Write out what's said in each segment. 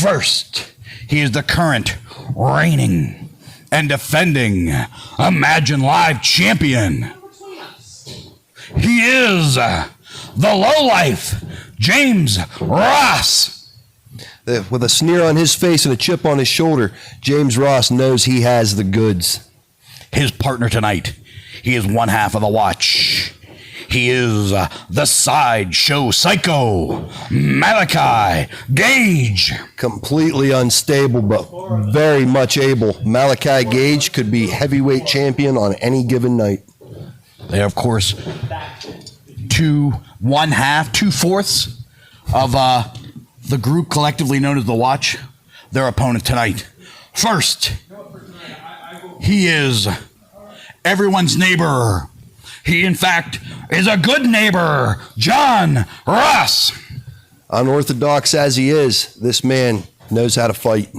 First, he is the current reigning and defending Imagine Live champion. He is the lowlife, James Ross. With a sneer on his face and a chip on his shoulder, James Ross knows he has the goods. His partner tonight, he is one half of the watch. He is the sideshow psycho, Malaki Gage. Completely unstable, but very much able. Malaki Gage could be heavyweight champion on any given night. They are, of course, two-fourths of the group collectively known as the Watch. Their opponent tonight. First, he is everyone's neighbor. He, in fact, is a good neighbor, John Ross. Unorthodox as he is, this man knows how to fight.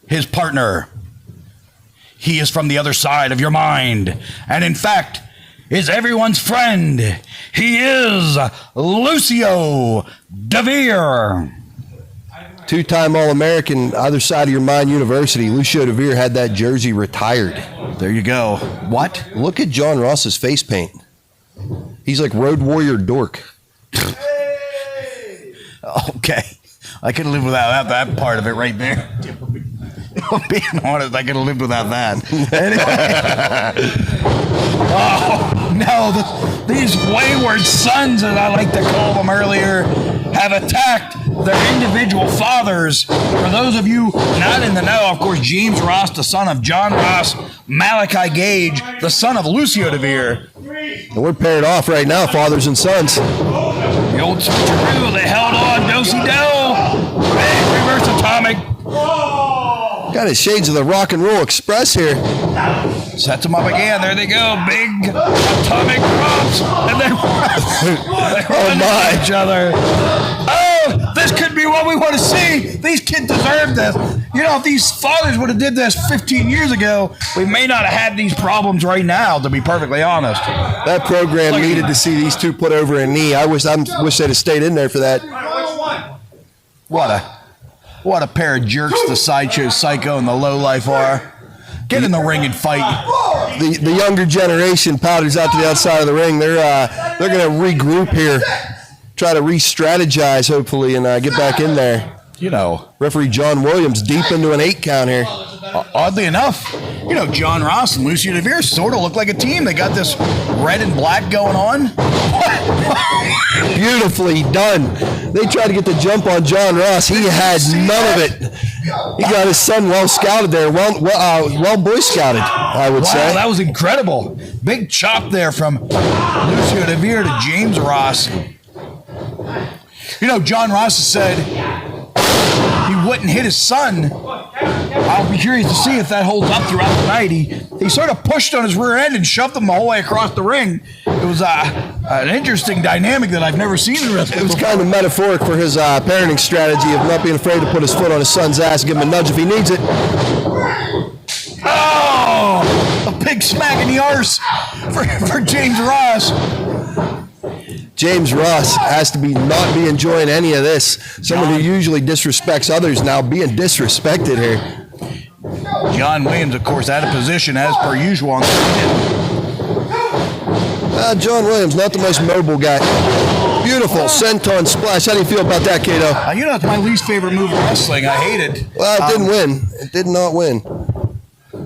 His partner, he is from the other side of your mind, and in fact, is everyone's friend. He is Lucio Deveer. Two-time All-American, other side of your mind university. Lucio Deveer had that jersey retired. There you go. What? Look at John Ross's face paint. He's like Road Warrior Dork. Okay. I could have lived without that part of it right there. Being honest, I could have lived without that. Oh, no. These wayward sons, as I like to call them earlier, have attacked their individual fathers. For those of you not in the know, of course, James Ross, the son of John Ross, Malaki Gage, the son of Lucio Deveer. And we're paired off right now, fathers and sons. The old switcheroo, they held on, do-si-do. Big reverse atomic. Got his shades of the Rock and Roll Express here. Sets them up again. There they go. Big atomic drops. And they run into each other. Oh, this could be what we want to see. These kids deserve this. You know, if these fathers would have did this 15 years ago, we may not have had these problems right now, to be perfectly honest. That program needed to see these two put over a knee. I wish they'd have stayed in there for that. What a pair of jerks the Sideshow Psycho and the Lowlife are. Get in the ring and fight. The younger generation powders out to the outside of the ring. They're going to regroup here, try to re-strategize, hopefully, and get back in there. You know, referee John Williams deep into an 8 count here. Oddly enough, you know, John Ross and Lucio Deveer sort of look like a team. They got this red and black going on. Beautifully done. They tried to get the jump on John Ross. He had none of it. He got his son well scouted there. Well Boy Scouted, I would say. Wow, that was incredible. Big chop there from Lucio Deveer to James Ross. You know, John Ross has said he wouldn't hit his son. I'll be curious to see if that holds up throughout the night. He sort of pushed on his rear end and shoved him the whole way across the ring. It was an interesting dynamic that I've never seen in wrestling. It was kind of metaphoric for his parenting strategy of not being afraid to put his foot on his son's ass and give him a nudge if he needs it. Oh! A big smack in the arse for James Ross. James Ross has to not be enjoying any of this. Someone who usually disrespects others now being disrespected here. John Williams, of course, out of position as per usual on the John Williams, not the most mobile guy. Beautiful senton splash. How do you feel about that, Kato? You know, it's my least favorite move in wrestling. I hate it. Well, it didn't win. It did not win.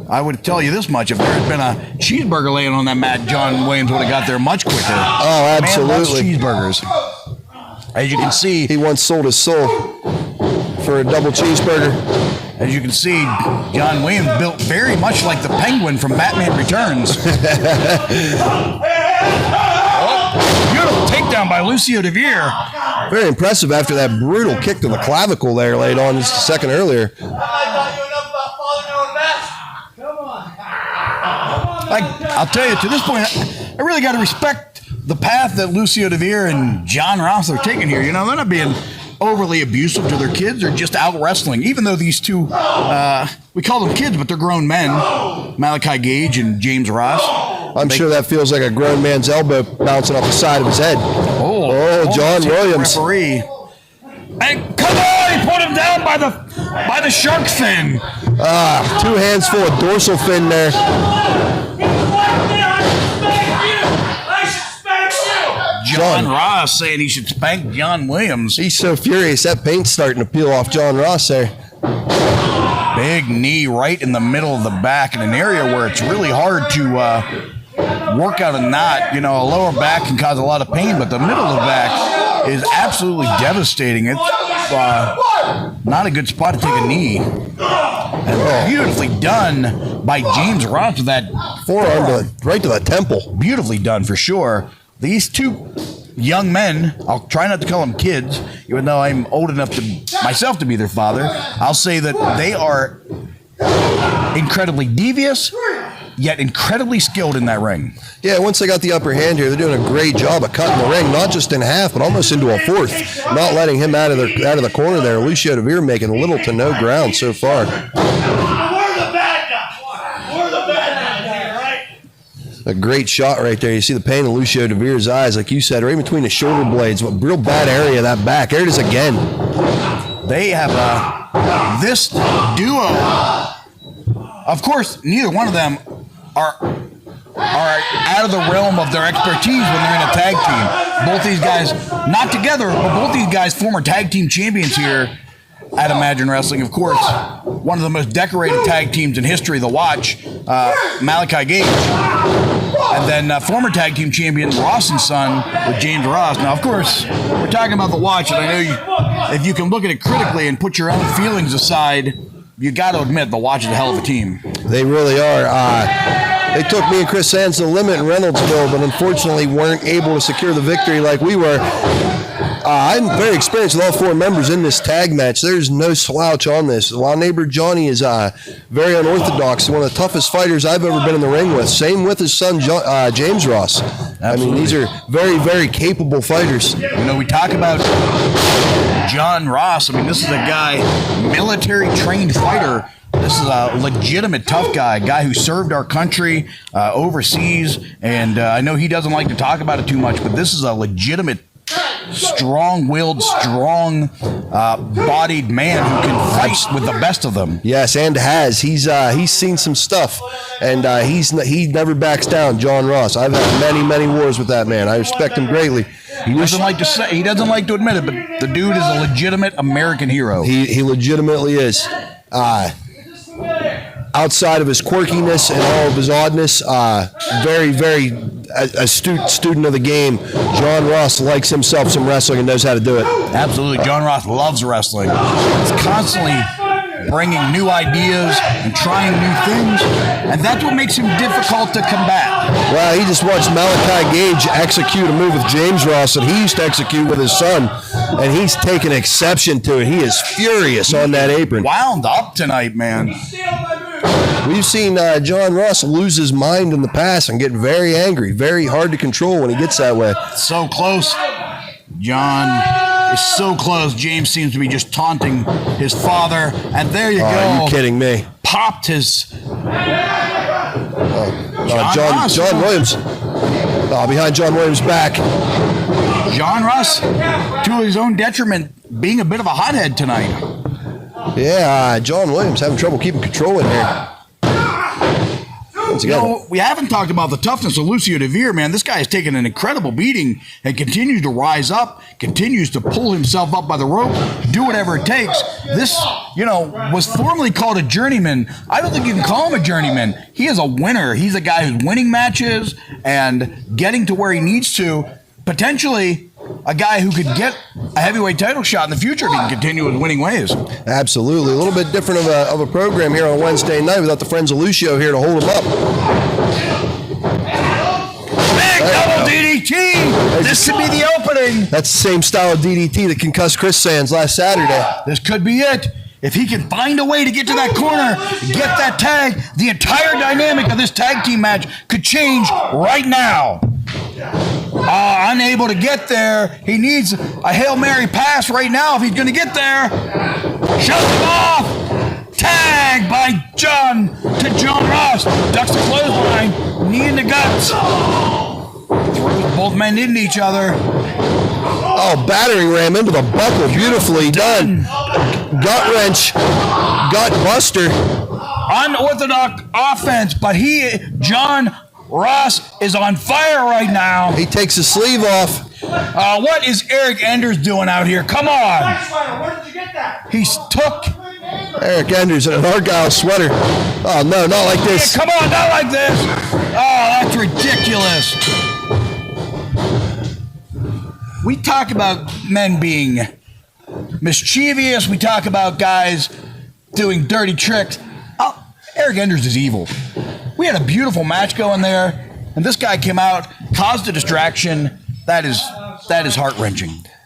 I would tell you this much. If there had been a cheeseburger laying on that mat, John Williams would have got there much quicker. Oh, absolutely. Man loves cheeseburgers. As you can see, he once sold his soul for a double cheeseburger. As you can see, John Williams built very much like the Penguin from Batman Returns. Beautiful takedown by Lucio Deveer. Very impressive after that brutal kick to the clavicle there laid on just a second earlier. I'll tell you, to this point, I really got to respect the path that Lucio Deveer and John Ross are taking here. You know, they're not being overly abusive to their kids. They're just out wrestling. Even though these two, we call them kids, but they're grown men, Malaki Gage and James Ross. I'm sure that feels like a grown man's elbow bouncing off the side of his head. Oh, John Williams. Referee. And come on, he put him down by the shark fin. 2 hands full of dorsal fin there. John Ross saying he should spank John Williams. He's so furious. That paint's starting to peel off John Ross there. Big knee right in the middle of the back in an area where it's really hard to work out a knot. You know, a lower back can cause a lot of pain, but the middle of the back is absolutely devastating. It's not a good spot to take a knee. And beautifully done by James Ross with that Forearm right to the temple. Beautifully done for sure. These two young men, I'll try not to call them kids, even though I'm old enough to myself to be their father. I'll say that they are incredibly devious, yet incredibly skilled in that ring. Yeah, once they got the upper hand here, they're doing a great job of cutting the ring, not just in half, but almost into a fourth. Not letting him out of the corner there. Lucio Deveer making little to no ground so far. A great shot right there. You see the pain in Lucio Deveer's eyes, like you said, right between the shoulder blades. What real bad area of that back. There it is again. They have this duo. Of course, neither one of them are out of the realm of their expertise when they're in a tag team. Both these guys, not together, but both these guys former tag team champions here at Imagine Wrestling. Of course, one of the most decorated tag teams in history, The Watch, Malaki Gage. And then former tag team champion Ross and Son with James Ross. Now, of course, we're talking about The Watch, and I know if you can look at it critically and put your own feelings aside, you got to admit The Watch is a hell of a team. They really are. They took me and Chris Sands to the limit in Reynoldsville, but unfortunately weren't able to secure the victory like we were. I'm very experienced with all 4 members in this tag match. There's no slouch on this. While neighbor Johnny is very unorthodox, one of the toughest fighters I've ever been in the ring with. Same with his son, James Ross. Absolutely. I mean, these are very, very capable fighters. You know, we talk about John Ross. I mean, this is a guy, military-trained fighter. This is a legitimate tough guy, a guy who served our country overseas. And I know he doesn't like to talk about it too much, but this is a legitimate strong-willed, strong-bodied man who can fight with the best of them. Yes, and has. He's seen some stuff, and he never backs down. John Ross. I've had many, many wars with that man. I respect him greatly. He doesn't like to admit it, but the dude is a legitimate American hero. He legitimately is. Outside of his quirkiness and all of his oddness, very, very astute student of the game. John Ross likes himself some wrestling and knows how to do it. Absolutely. John Ross loves wrestling. He's constantly bringing new ideas and trying new things, and that's what makes him difficult to combat. Well, he just watched Malaki Gage execute a move with James Ross that he used to execute with his son, and he's taken exception to it. He is furious on that apron. Wound up tonight, man. We've seen John Ross lose his mind in the past and get very angry, very hard to control when he gets that way. So close. John is so close. James seems to be just taunting his father. And there you go. Are you kidding me? Popped his... John Williams. Behind John Williams' back. John Ross, to his own detriment, being a bit of a hothead tonight. Yeah, John Williams having trouble keeping control in here. You know, we haven't talked about the toughness of Lucio Deveer, man. This guy has taken an incredible beating and continues to rise up, continues to pull himself up by the rope, do whatever it takes. This, was formerly called a journeyman. I don't think you can call him a journeyman. He is a winner. He's a guy who's winning matches and getting to where he needs to. Potentially a guy who could get a heavyweight title shot in the future if he can continue his winning ways. Absolutely. A little bit different of a program here on Wednesday night without the friends of Lucio here to hold him up. Big double DDT! This could be the opening. That's the same style of DDT that concussed Chris Sands last Saturday. This could be it. If he can find a way to get to that corner, get that tag, the entire dynamic of this tag team match could change right now. Unable to get there. He needs a Hail Mary pass right now if he's going to get there. Shoves him off. Tag by John to John Ross. Ducks the clothesline. Knee in the guts. Throws both men into each other. Oh, battering ram into the buckle. Beautifully done. gut wrench, gut buster. Unorthodox offense, but John Ross is on fire right now. He takes his sleeve off. What is Eric Enders doing out here? Come on. Where did you get that? He took. Eric Enders in an Argyle sweater. Oh, no, not like this. Come on, not like this. Oh, that's ridiculous. We talk about men being mischievous. We talk about guys doing dirty tricks. Oh, Eric Enders is evil. We had a beautiful match going there, and this guy came out, caused a distraction. That is heart-wrenching.